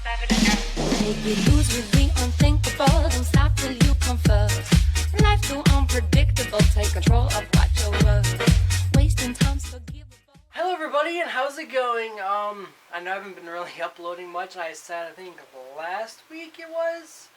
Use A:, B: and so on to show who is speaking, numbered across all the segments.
A: Make you lose with the unthinkable. Don't stop till you come first. Life too unpredictable. Take control of what you're worth. Wasting time's forgivable.
B: Hello everybody, and how's it going? I know I haven't been really uploading much. I said, I think last week it was.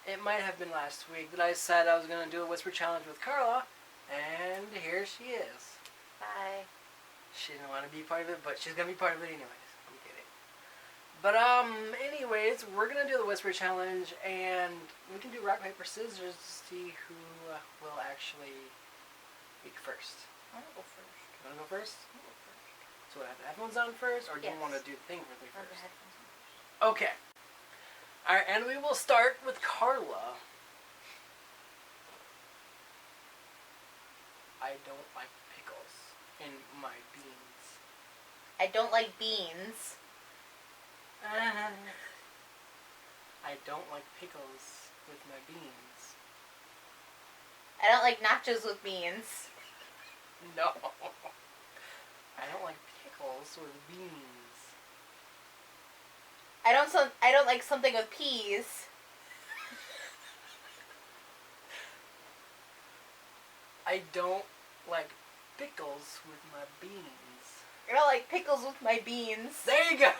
B: It might have been last week that I said I was going to do a Whisper Challenge with Carla. And here she is.
C: Hi.
B: She didn't want to be part of it, but she's going to be part of it anyways. I'm kidding. But, anyways, we're going to do the Whisper Challenge, and we can do rock, paper, scissors to see who will actually speak first.
C: I want to go first.
B: You want to go first?
C: I'll go first.
B: So, I have the headphones on first, or do you
C: Yes.
B: want to do the thing really
C: I'll have the
B: first?
C: headphones on first.
B: Okay. Alright, and we will start with Carla. I don't like pickles in my beans.
C: I don't like beans.
B: I don't like pickles with my beans.
C: I don't like nachos with beans.
B: No. I don't like pickles with beans.
C: I don't like something with peas.
B: I don't like pickles with my beans.
C: I don't like pickles with my beans.
B: There you go!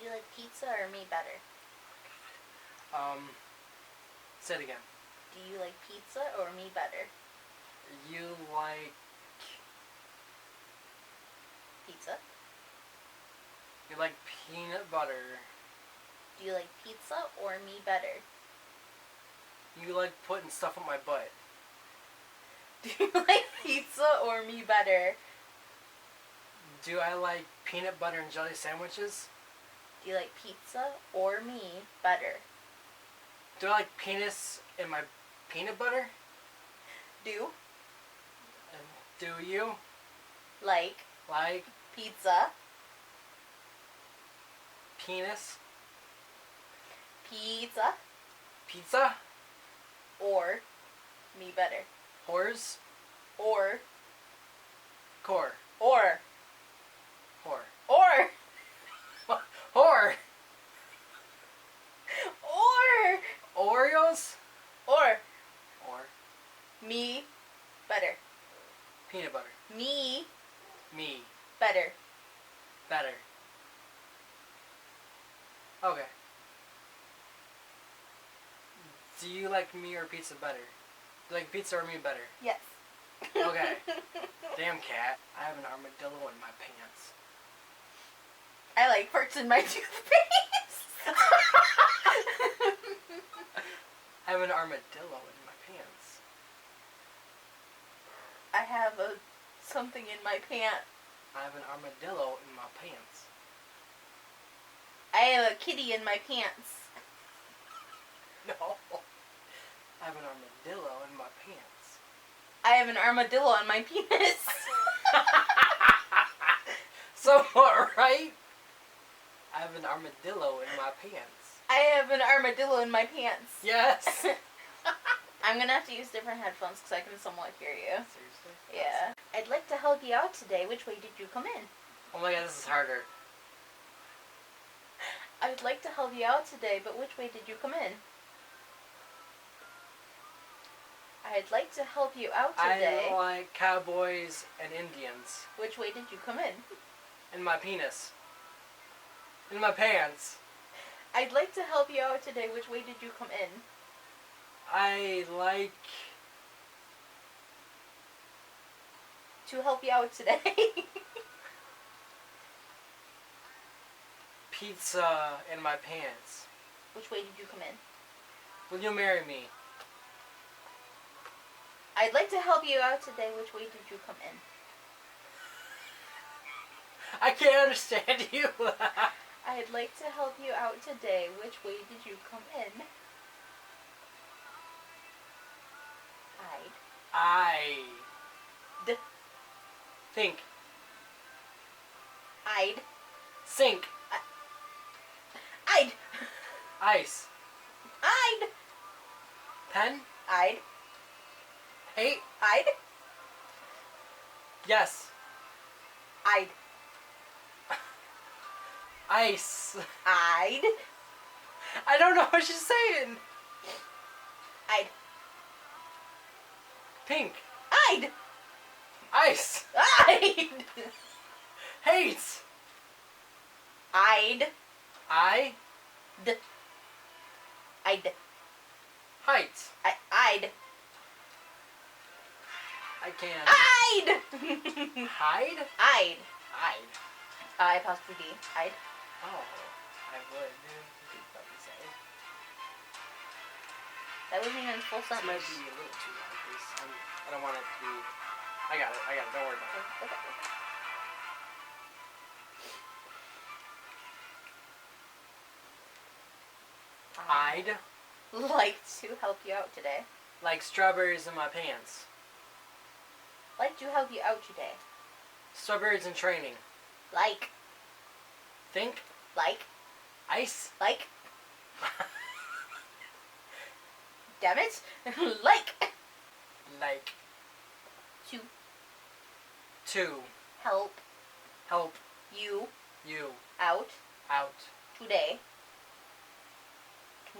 C: You like pizza or me better?
B: Say it again.
C: Do you like pizza or me better?
B: You like...
C: Pizza.
B: You like peanut butter.
C: Do you like pizza or me better?
B: You like putting stuff on my butt.
C: Do you like pizza or me better?
B: Do I like peanut butter and jelly sandwiches?
C: Do you like pizza or me better?
B: Do I like penis in my peanut butter?
C: Do
B: And do you
C: like
B: like
C: pizza,
B: penis,
C: pizza,
B: pizza,
C: or me better?
B: whores,
C: Or
B: core,
C: or
B: whore,
C: or
B: whore,
C: or
B: Oreos,
C: or
B: or
C: me better.
B: peanut butter,
C: Me
B: me,
C: better.
B: better. Okay. Do you like me or pizza better? Do you like pizza or me better?
C: Yes.
B: Okay. Damn cat. I have an armadillo in my pants.
C: I like perks in my toothpaste.
B: I have an armadillo in my pants.
C: I have something in my pant.
B: I have an armadillo in my pants.
C: I have a kitty in my pants.
B: No. I have an armadillo in my pants.
C: I have an armadillo on my penis.
B: Somewhat right? I have an armadillo in my pants.
C: I have an armadillo in my pants.
B: Yes.
C: I'm gonna have to use different headphones because I can somewhat hear you.
B: Seriously?
C: Yeah. I'd like to help you out today. Which way did you come in?
B: Oh my god, this is harder.
C: I'd like to help you out today, but which way did you come in? I'd like to help you out today.
B: I like cowboys and Indians.
C: Which way did you come in?
B: In my penis. In my pants.
C: I'd like to help you out today. Which way did you come in?
B: I like...
C: To help you out today.
B: pizza in my pants.
C: Which way did you come in?
B: Will you marry me?
C: I'd like to help you out today. Which way did you come in?
B: I can't understand you.
C: I'd like to help you out today. Which way did you come in?
B: I
C: D-
B: think.
C: I'd.
B: Sink.
C: I'd.
B: Ice.
C: I'd.
B: Pen.
C: I'd.
B: Hate.
C: I'd.
B: Yes.
C: I'd.
B: Ice.
C: I'd.
B: I don't know what she's saying.
C: I'd.
B: Pink.
C: I'd.
B: Ice.
C: I'd.
B: Hate.
C: I'd.
B: I.
C: I'd.
B: Height.
C: I'd.
B: I can't.
C: I'd.
B: Hide?
C: I'd.
B: I'd.
C: I apostrophe D. I'd.
B: Oh. I would. You could probably say.
C: That wasn't even full
B: This
C: sentence.
B: might be a little too long, please. I don't want it to be... I got it. Don't worry about it.
C: Okay.
B: I'd
C: Like to help you out today.
B: like strawberries in my pants.
C: Like to help you out today.
B: Strawberries in training.
C: Like.
B: Think.
C: Like.
B: Ice.
C: Like. Damn it. Like.
B: Like.
C: To
B: To.
C: help
B: Help
C: you
B: you
C: out
B: out.
C: today.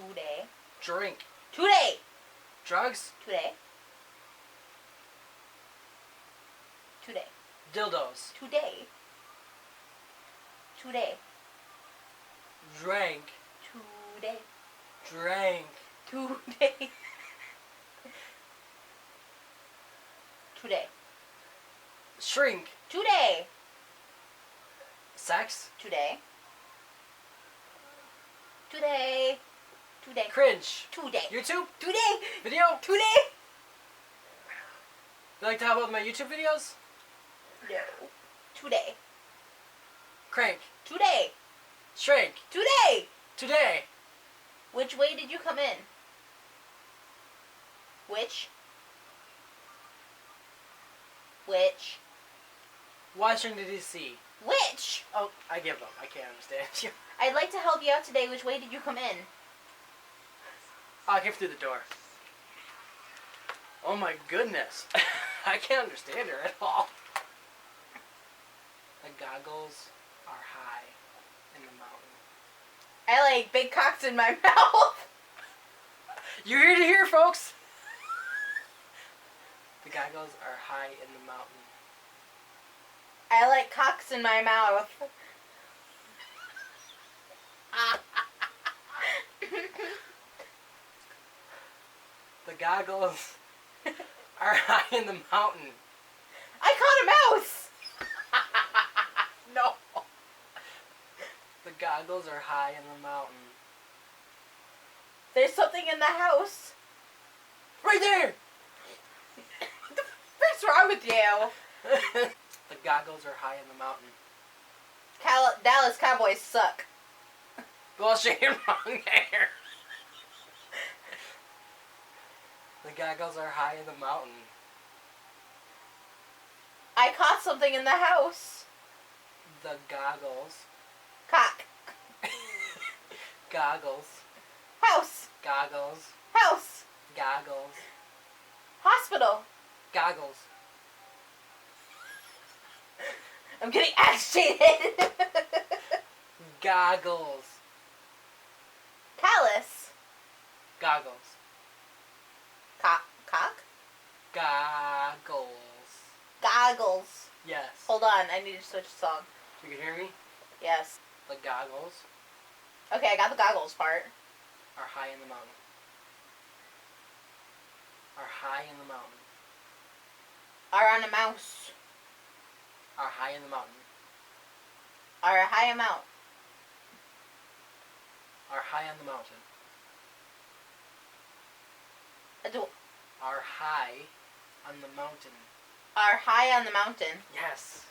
C: Today.
B: Drink.
C: Today.
B: Drugs.
C: Today. Today.
B: Dildos.
C: Today. Today.
B: Drank.
C: Today.
B: Drank.
C: Today. Today.
B: Shrink.
C: Today.
B: Sex.
C: Today. Today. Today.
B: Cringe.
C: Today.
B: YouTube.
C: Today.
B: Video.
C: Today.
B: You like to help out with my YouTube videos?
C: No. Today.
B: Crank.
C: Today.
B: Shrink.
C: Today.
B: Today.
C: Which way did you come in? Which?
B: Washington D.C.
C: Which?
B: Oh, I give up. I can't understand you.
C: I'd like to help you out today. Which way did you come in?
B: I came through the door. Oh my goodness. I can't understand her at all. The goggles are high in the mountain.
C: I like big cocks in my mouth.
B: You're here to hear, folks. The goggles are high in the mountain.
C: I like cocks in my mouth.
B: The goggles are high in the mountain.
C: I caught a mouse.
B: No. The goggles are high in the mountain.
C: There's something in the house.
B: Right there!
C: What's wrong with you?
B: The goggles are high in the mountain.
C: Dallas Cowboys suck.
B: Well, she ain't wrong there. The goggles are high in the mountain.
C: I caught something in the house.
B: The goggles.
C: Cock.
B: Goggles.
C: House.
B: Goggles.
C: House.
B: Goggles.
C: Hospital.
B: Goggles.
C: I'm getting agitated.
B: Goggles.
C: Callus.
B: Goggles.
C: Cock.
B: Goggles.
C: Goggles.
B: Yes.
C: Hold on, I need to switch song.
B: You can hear me?
C: Yes.
B: The goggles
C: Okay, I got the goggles part.
B: are high in the mountain. Are high in the mountain.
C: Are on a mouse.
B: Are high in the mountain.
C: Are a high amount.
B: Are high on the mountain. Are high on the mountain.
C: Are high on the mountain.
B: Yes.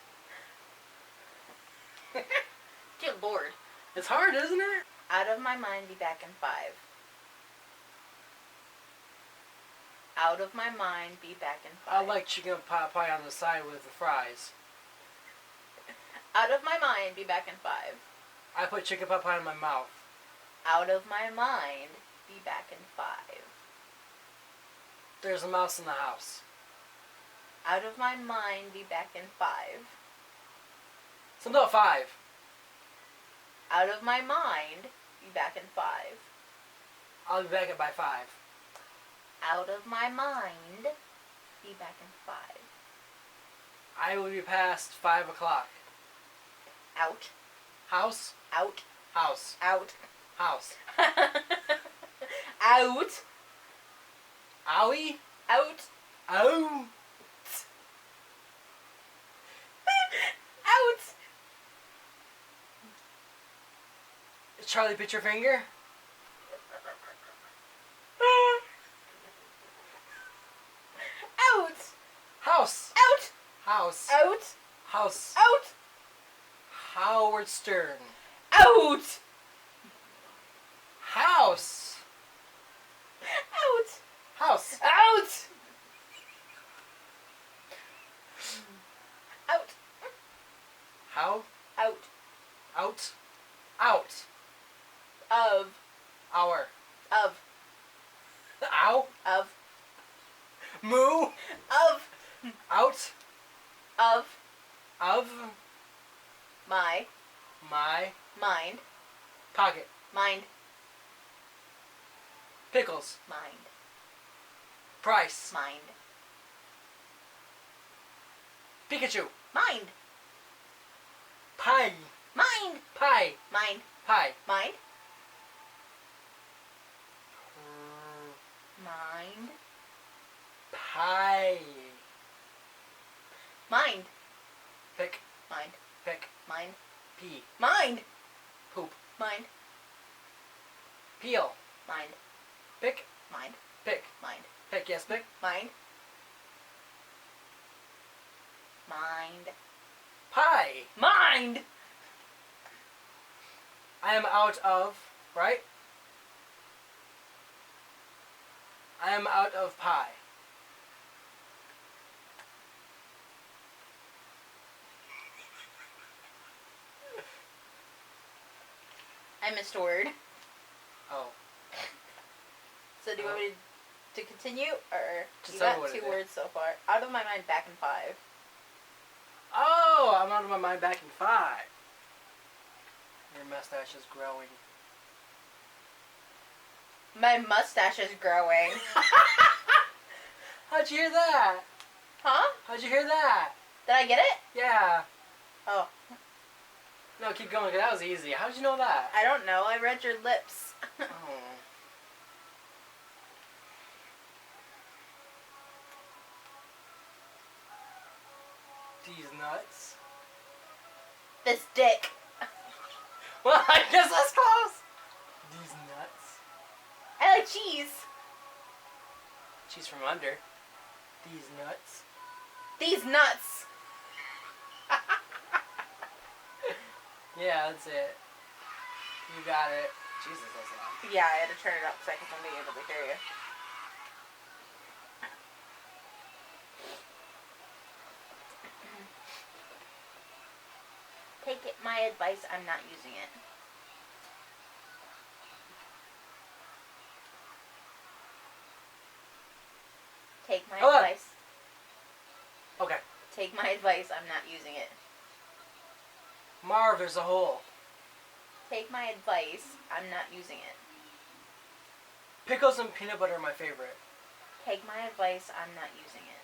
C: Dear Lord.
B: It's hard, isn't it?
C: Out of my mind, be back in 5. Out of my mind, be back in 5.
B: I like chicken pot pie on the side with the fries.
C: Out of my mind, be back in 5.
B: I put chicken pot pie in my mouth.
C: Out of my mind, be back in 5.
B: There's a mouse in the house.
C: Out of my mind, be back in 5.
B: So no 5.
C: Out of my mind. Be back in 5.
B: I'll be back at by 5.
C: Out of my mind. Be back in 5.
B: I will be past 5 o'clock.
C: Out.
B: House.
C: Out.
B: House.
C: Out.
B: House.
C: Out.
B: Owie.
C: Out.
B: Oh.
C: Out.
B: Charlie, put your finger.
C: Out.
B: House.
C: Out.
B: House.
C: Out.
B: House.
C: Out.
B: Howard Stern.
C: Out.
B: House.
C: Out.
B: House.
C: Out. Out.
B: How?
C: Out.
B: Out. Out.
C: Of.
B: Hour.
C: Of.
B: Ow.
C: Of.
B: Moo.
C: Of.
B: Out.
C: Of.
B: Of.
C: My.
B: My.
C: Mind.
B: Pocket.
C: Mind.
B: Pickles.
C: Mind.
B: Price.
C: Mind.
B: Pikachu.
C: Mind.
B: Pie.
C: Mind.
B: Pie.
C: Mind.
B: Pie.
C: Mind. Mind.
B: Pie.
C: Mind.
B: Pick.
C: Mind.
B: Pick.
C: Mind.
B: Pee.
C: Mind.
B: Poop.
C: Mind.
B: Peel.
C: Mind.
B: Pick.
C: Mind.
B: Pick.
C: Mind.
B: Pick. Yes, pick.
C: Mind. Mind.
B: Pie.
C: Mind.
B: I am out of, right? I am out of pie.
C: I missed a word.
B: Oh.
C: So do you want me to continue, or
B: Just
C: you
B: tell me
C: got
B: what
C: 2
B: it is.
C: words so far? Out of my mind, back in 5.
B: Oh, I'm out of my mind back in 5. Your mustache is growing.
C: My mustache is growing.
B: How'd you hear that?
C: Huh?
B: How'd you hear that?
C: Did I get it?
B: Yeah.
C: Oh,
B: No, keep going, 'cause that was easy. How'd you know that?
C: I don't know. I read your lips.
B: Oh. These nuts.
C: This dick.
B: Well, I guess that's close. These nuts.
C: I like cheese.
B: She's from under. These nuts.
C: These nuts.
B: Yeah, that's it. You got it. Jesus, that's loud.
C: Yeah, I had to turn it up so I could be able to hear you. Take it, my advice, I'm not using it. Take my
B: Hold on.
C: advice.
B: Okay.
C: Take my advice, I'm not using it.
B: Marv, there's a hole.
C: Take my advice, I'm not using it.
B: Pickles and peanut butter are my favorite.
C: Take my advice, I'm not using it.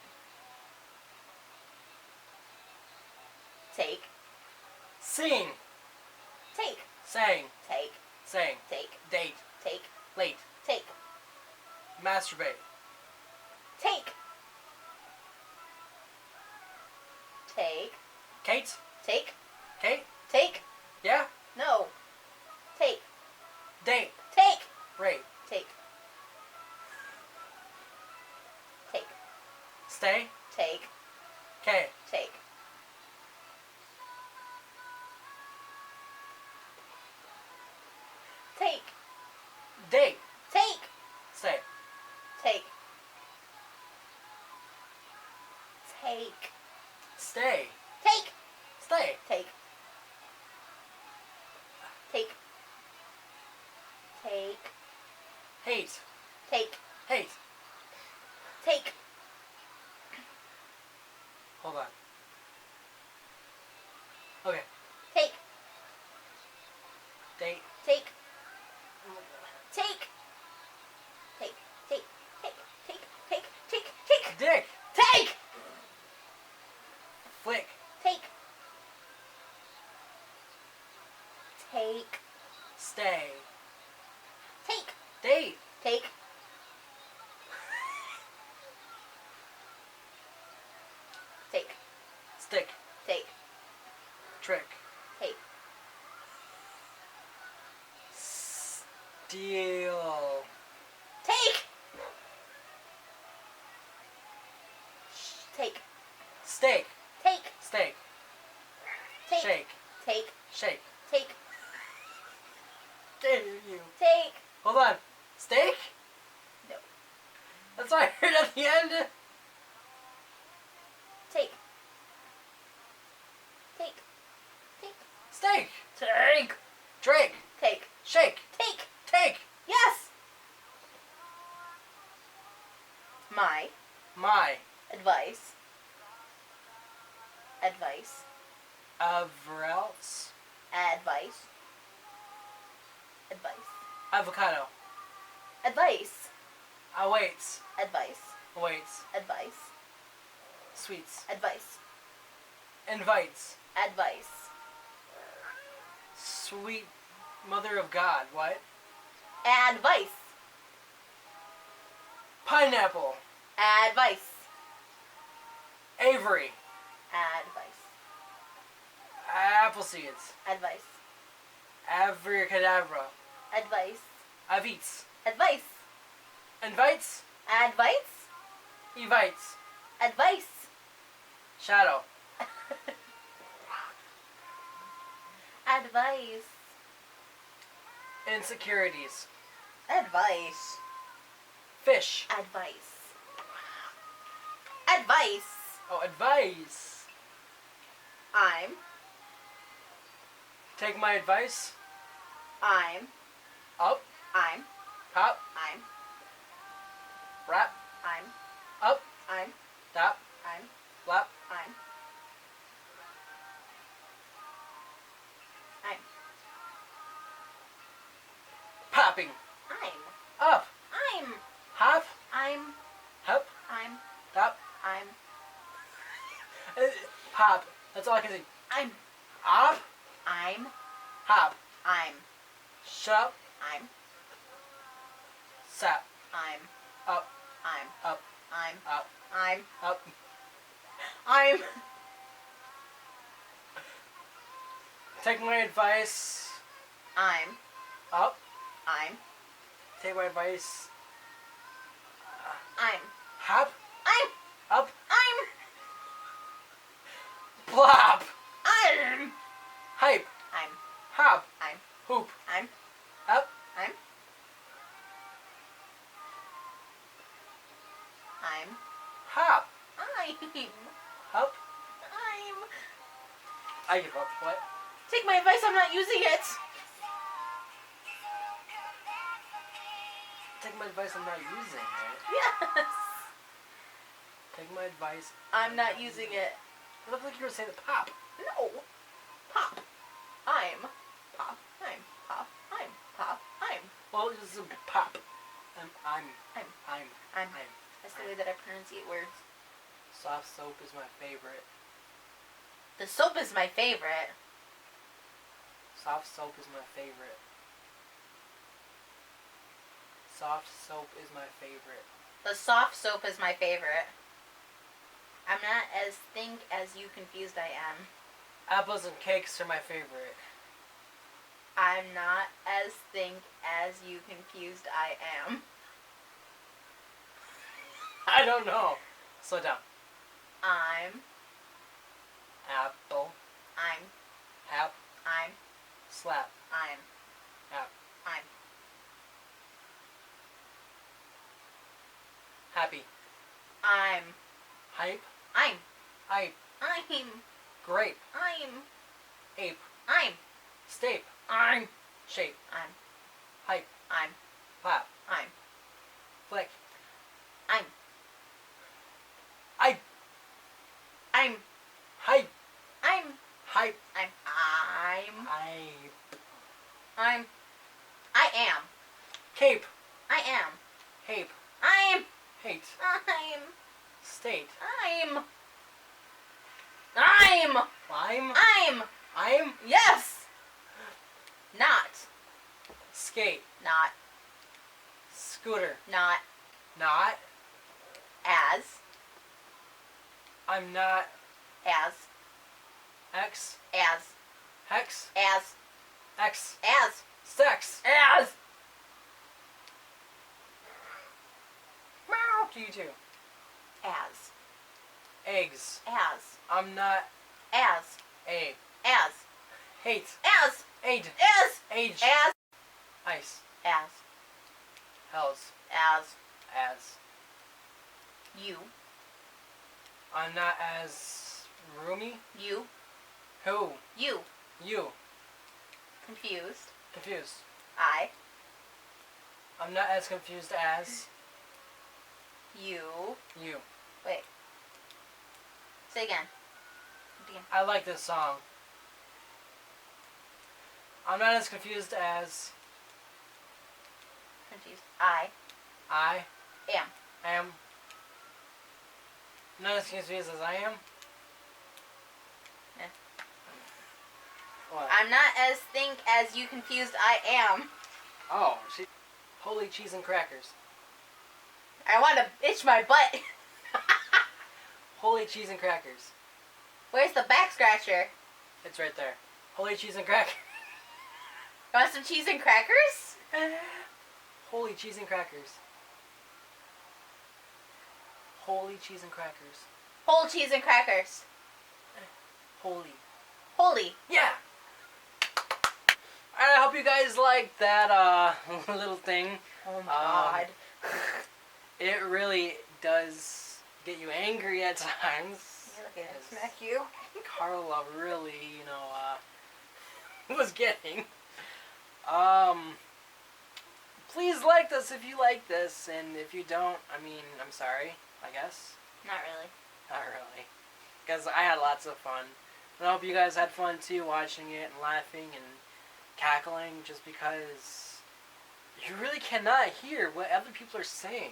C: Take.
B: Sing.
C: Take.
B: Sang.
C: Take.
B: Sang.
C: Take.
B: Date.
C: Take.
B: Late.
C: Take.
B: Masturbate.
C: Take. Take.
B: Kate?
C: Take.
B: Kate?
C: Take.
B: Yeah?
C: No. Take.
B: Date.
C: Take.
B: Rape.
C: Take. Take.
B: Stay.
C: Take.
B: K.
C: Take. Take.
B: Date.
C: Take.
B: Stay.
C: Take. Take.
B: Stay.
C: Take.
B: Stay.
C: Take. Take. Take.
B: Hate.
C: Take.
B: Hate.
C: Take.
B: Hold on. Okay.
C: Take.
B: Date.
C: Take. Take. Take. Take. Take. Take. Take. Take. Take.
B: Dick.
C: Take.
B: Flick.
C: Take. Take.
B: Stay.
C: Take.
B: Date.
C: Take. Take.
B: Stick.
C: Take.
B: Trick.
C: Take.
B: Steal.
C: Take. Take.
B: Steak.
C: Take.
B: Steak.
C: Take.
B: Shake.
C: Take.
B: Shake.
C: Take.
B: Dare you.
C: Take.
B: Hold on. Steak?
C: No.
B: That's what I heard at the end.
C: Take. Take. Take.
B: Steak.
C: Take.
B: Drink.
C: Take.
B: Shake.
C: Take.
B: Take.
C: Yes. My
B: My.
C: advice. Advice.
B: Ever else.
C: Advice. Advice.
B: Avocado.
C: Advice.
B: Awaits.
C: Advice.
B: Awaits.
C: Advice.
B: Sweets.
C: Advice.
B: Invites.
C: Advice.
B: Sweet mother of God. What?
C: Advice.
B: Pineapple.
C: Advice.
B: Avery.
C: Advice.
B: Apple seeds.
C: Advice.
B: Abracadabra.
C: Advice.
B: Avites.
C: Advice.
B: Invites.
C: Advice.
B: Evites.
C: Advice.
B: Shadow.
C: Advice.
B: Insecurities.
C: Advice.
B: Fish.
C: Advice. Advice.
B: Oh, advice.
C: I'm.
B: Take my advice.
C: I'm.
B: Up.
C: I'm.
B: Pop.
C: I'm.
B: Rap.
C: I'm.
B: Up.
C: I'm.
B: Dop.
C: I'm.
B: Flap.
C: I'm. I'm.
B: Popping.
C: I'm.
B: Up.
C: I'm.
B: Hop.
C: I'm.
B: Hop.
C: I'm.
B: Dop.
C: I'm.
B: Pop. That's all I can see.
C: I'm.
B: Op.
C: I'm.
B: Hop.
C: I'm.
B: Shut up.
C: I'm.
B: Sap.
C: I'm.
B: Up.
C: I'm.
B: Up.
C: I'm.
B: Up.
C: I'm.
B: Up.
C: I'm.
B: Take my advice.
C: I'm.
B: Up.
C: I'm.
B: Take my advice.
C: I'm.
B: Hop.
C: I'm.
B: Up.
C: I'm.
B: Plop.
C: I'm.
B: Hype.
C: I'm.
B: Hop.
C: I'm.
B: Hoop.
C: I'm.
B: Up.
C: I'm. I'm.
B: Hop.
C: I'm.
B: Up.
C: I'm.
B: I give up. What?
C: Take my advice, I'm not using it.
B: Take my advice. I'm not using it.
C: Yes.
B: Take my advice.
C: I'm not using it.
B: It looked like you were saying pop.
C: No. Pop. I'm. Pop. I'm. Pop. I'm. Pop. I'm.
B: Well, this is a pop. I'm.
C: I'm. That's the way that I pronunciate words.
B: Soft soap is my favorite.
C: The soap is my favorite.
B: Soft soap is my favorite. Soft soap is my favorite.
C: The soft soap is my favorite. I'm not as think as you confused I am.
B: Apples and cakes are my favorite.
C: I'm not as think as you confused I am.
B: I don't know. Slow down.
C: I'm.
B: Apple.
C: I'm.
B: Hap.
C: I'm.
B: Slap.
C: I'm.
B: Hap.
C: I'm.
B: Happy.
C: I'm.
B: Hype.
C: I'm.
B: Hype.
C: I'm.
B: Grape.
C: I'm.
B: Ape.
C: I'm.
B: Stape.
C: I'm.
B: Shape.
C: I'm.
B: Hype.
C: I'm.
B: Clap.
C: I'm.
B: Flick.
C: I'm.
B: I.
C: I'm.
B: Hype.
C: I'm.
B: Hype.
C: I'm.
B: I.
C: I am.
B: Cape.
C: I am.
B: Hape.
C: I'm.
B: Hate.
C: I'm.
B: State.
C: I'm.
B: Lime.
C: I'm.
B: I'm.
C: Yes. Not.
B: Skate.
C: Not.
B: Scooter.
C: Not.
B: Not.
C: As.
B: I'm not.
C: As.
B: X.
C: As.
B: Hex.
C: As.
B: X.
C: As.
B: Sex.
C: As.
B: Meow. To you too.
C: As.
B: Eggs.
C: As.
B: I'm not.
C: As.
B: A.
C: As.
B: Hate.
C: As.
B: Aid.
C: As.
B: Age.
C: As.
B: Ice.
C: As.
B: Hells.
C: As.
B: As.
C: You.
B: I'm not as roomy.
C: You.
B: Who?
C: You.
B: You.
C: Confused.
B: Confused. I'm not as confused as
C: You.
B: you.
C: Wait. Say again. Again.
B: I like this song. I'm not as confused as
C: Confused.
B: I
C: Am.
B: am. Not as confused as I am.
C: Yeah.
B: What?
C: I'm not as think as you confused I am.
B: Oh, she. Holy cheese and crackers.
C: I want to itch my butt.
B: Holy cheese and crackers.
C: Where's the back scratcher?
B: It's right there. Holy cheese and crackers.
C: You want some cheese and crackers?
B: Holy cheese and crackers. Holy cheese and crackers.
C: Whole cheese and crackers.
B: Holy.
C: Holy.
B: Yeah. Alright, I hope you guys liked that little thing.
C: Oh my god.
B: It really does get you angry at times.
C: You're looking at smack you.
B: Carla really, was getting. Please like this if you like this, and if you don't, I'm sorry, I guess.
C: Not really.
B: Not really. Because I had lots of fun. And I hope you guys had fun too, watching it and laughing and cackling, just because you really cannot hear what other people are saying.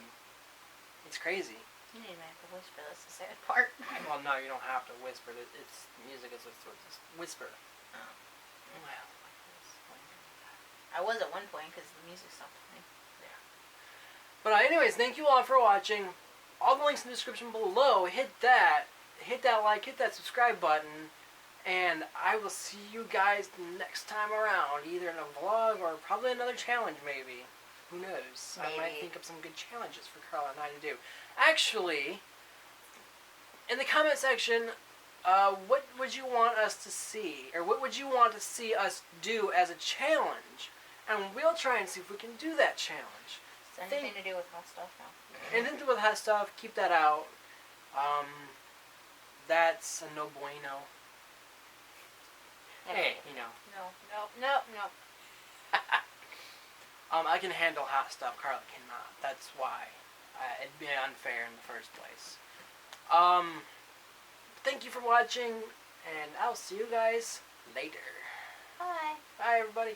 B: It's crazy.
C: You need to make the whisper. That's the sad part.
B: Well, no, you don't have to whisper. It's music is whisper.
C: Oh.
B: Well,
C: I was at one point because the music stopped playing.
B: but anyways, thank you all for watching. All the links in the description below. Hit that like, hit that subscribe button, and I will see you guys next time around, either in a vlog or probably another challenge, maybe. Who knows? I might
C: Maybe.
B: think of some good challenges for Carla and I to do. Actually, in the comment section, what would you want us to see, or what would you want to see us do as a challenge? And we'll try and see if we can do that challenge.
C: Is there anything to do with hot stuff now?
B: Anything to do with hot stuff, keep that out. That's a no bueno. Hey,
C: No.
B: I can handle hot stuff. Carla cannot. That's why. It'd be unfair in the first place. Thank you for watching, and I'll see you guys later.
C: Bye.
B: Bye, everybody.